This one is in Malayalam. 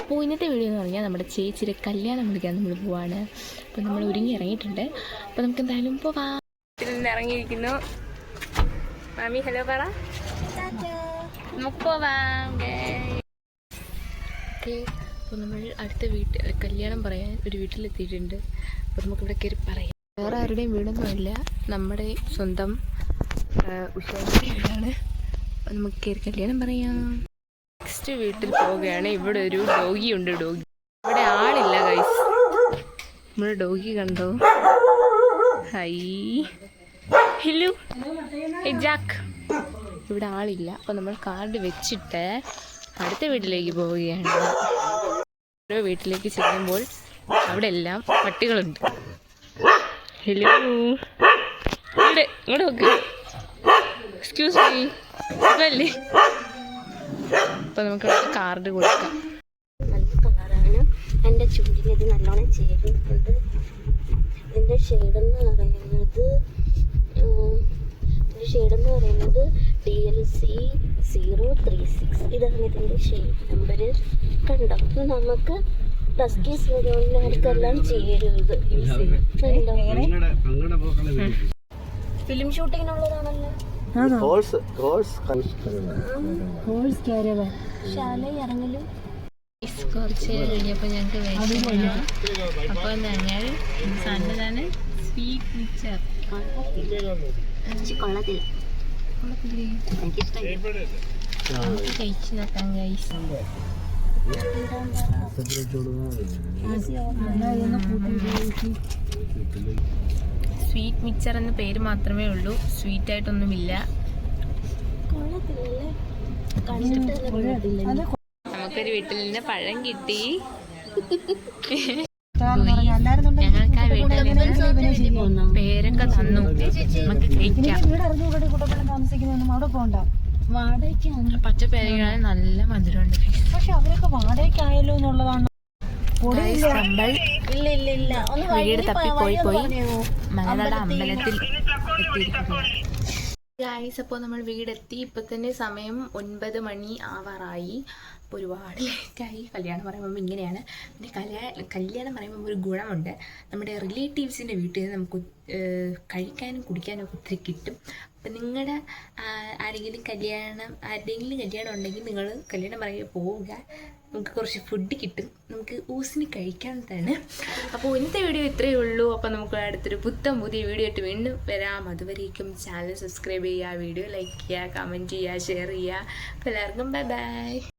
അപ്പോൾ ഇന്നത്തെ വീഡിയോ എന്ന് പറഞ്ഞാൽ നമ്മുടെ ചേച്ചിയുടെ കല്യാണം വിളിക്കാൻ നമ്മൾ പോവാണ്. അപ്പോൾ നമ്മൾ ഒരുങ്ങി ഇറങ്ങിയിട്ടുണ്ട്. അപ്പോൾ നമുക്ക് എന്തായാലും പോവാം. ഇറങ്ങിയിരിക്കുന്നു. മാമി ഹലോ പറ. നമുക്ക് പോവാം. ഓക്കെ, അപ്പോൾ നമ്മൾ അടുത്ത കല്യാണം പറയാൻ ഒരു വീട്ടിലെത്തിയിട്ടുണ്ട്. അപ്പോൾ നമുക്കിവിടെ കയറി പറയാം. വേറെ ആരുടെയും വീടൊന്നുമില്ല, നമ്മുടെ സ്വന്തം ഉഷാന്റെ വീടാണ്. അപ്പോൾ നമുക്ക് കയറി കല്യാണം പറയാം. നെക്സ്റ്റ് വീട്ടിൽ പോവുകയാണ്. ഇവിടെ ഒരു ഡോഗി ഉണ്ട്. ഇവിടെ ആളില്ല ഗൈസ്. നമ്മുടെ ഡോഗി കണ്ടോ? High hello Jack. ഇവിടെ ആളില്ല. അപ്പോൾ നമ്മൾ കാർഡ് വെച്ചിട്ട് അടുത്ത വീട്ടിലേക്ക് പോവുകയാണ്. ഓരോ വീട്ടിലേക്ക് ചെല്ലുമ്പോൾ അവിടെ എല്ലാം പട്ടികളുണ്ട്. ഹലോ, ഇവിടെ ഇങ്ങോട്ട് നോക്ക്. എക്സ്ക്യൂസ് മീ അല്ലേ? അപ്പോൾ നമുക്ക് കാർഡ് കൊടുക്കാം. നല്ല കളറാണ്. എൻ്റെ ചുണ്ടിന് ഇത് നല്ലോണം ചേരുന്നുണ്ട്. ഇതിൻ്റെ ഷെയ്ഡെന്ന് പറയുന്നത് DLC 036. ഇതാണ് ഇതിൻ്റെ ഷെയ്ഡ് നമ്പർ. കണ്ടോ? നമുക്ക് ഡസ്കീസ് വരുന്നവർക്കെല്ലാം ചേരും. ഇത് ഫിലിം ഷൂട്ടിങ്ങിനുള്ളതാണല്ലോ. ഇറങ്ങലും കുറച്ച് കഴിഞ്ഞപ്പോൾ ഞങ്ങൾക്ക് വിശന്നു. അപ്പോൾ ഞങ്ങൾ സന്നതാണ് സ്വീറ്റ് മിക്സർ കൊള്ളത്തില്ല. കഴിച്ചു നോക്കാം ഗൈസ്. സ്വീറ്റ് മിക്സർ എന്ന പേര് മാത്രമേ ഉള്ളൂ, സ്വീറ്റ് ആയിട്ടൊന്നുമില്ല. നമുക്കൊരു വീട്ടിൽ നിന്ന് പഴം കിട്ടി. ഞങ്ങൾക്ക് ആ വീട്ടിൽ നിന്ന് പേരൊക്കെ തന്നു. നമുക്ക് കഴിക്കാം. പച്ച പേരകളാണ്, നല്ല മധുരമുണ്ട്. പക്ഷെ അവരൊക്കെ വാടകയ്ക്കായല്ലോ എന്നുള്ളതാണ്. വീട് തപ്പിപ്പോയി മലനട അമ്പലത്തിൽ എത്തിയിരിക്കുന്നു. അപ്പോൾ നമ്മൾ വീടെത്തി. ഇപ്പം തന്നെ സമയം 9 മണി ആവാറായി. അപ്പോൾ ഒരുപാട് ലേറ്റായി. കല്യാണം പറയുമ്പോൾ ഇങ്ങനെയാണ്. പിന്നെ കല്യാണം പറയുമ്പോൾ ഒരു ഗുണമുണ്ട്. നമ്മുടെ റിലേറ്റീവ്സിൻ്റെ വീട്ടിൽ നിന്ന് നമുക്ക് കഴിക്കാനും കുടിക്കാനും ഒക്കെ ഒത്തിരി കിട്ടും. അപ്പം നിങ്ങളുടെ ആരുടെയെങ്കിലും കല്യാണം ഉണ്ടെങ്കിൽ നിങ്ങൾ കല്യാണം പറയുമ്പോൾ പോവുക. നമുക്ക് കുറച്ച് ഫുഡ് കിട്ടും, നമുക്ക് ഊസിന് കഴിക്കാവുന്നതാണ്. അപ്പോൾ ഇന്നത്തെ വീഡിയോ ഇത്രയേ ഉള്ളൂ. അപ്പോൾ നമുക്ക് അടുത്തൊരു പുതിയ വീഡിയോ ആയിട്ട് വീണ്ടും വരാം. അതുവരേക്കും ചാനൽ സബ്സ്ക്രൈബ് ചെയ്യുക, വീഡിയോ ലൈക്ക് ചെയ്യുക, കമൻറ്റ് ചെയ്യുക, ഷെയർ ചെയ്യുക. അപ്പോൾ എല്ലാവർക്കും ബൈ ബൈ.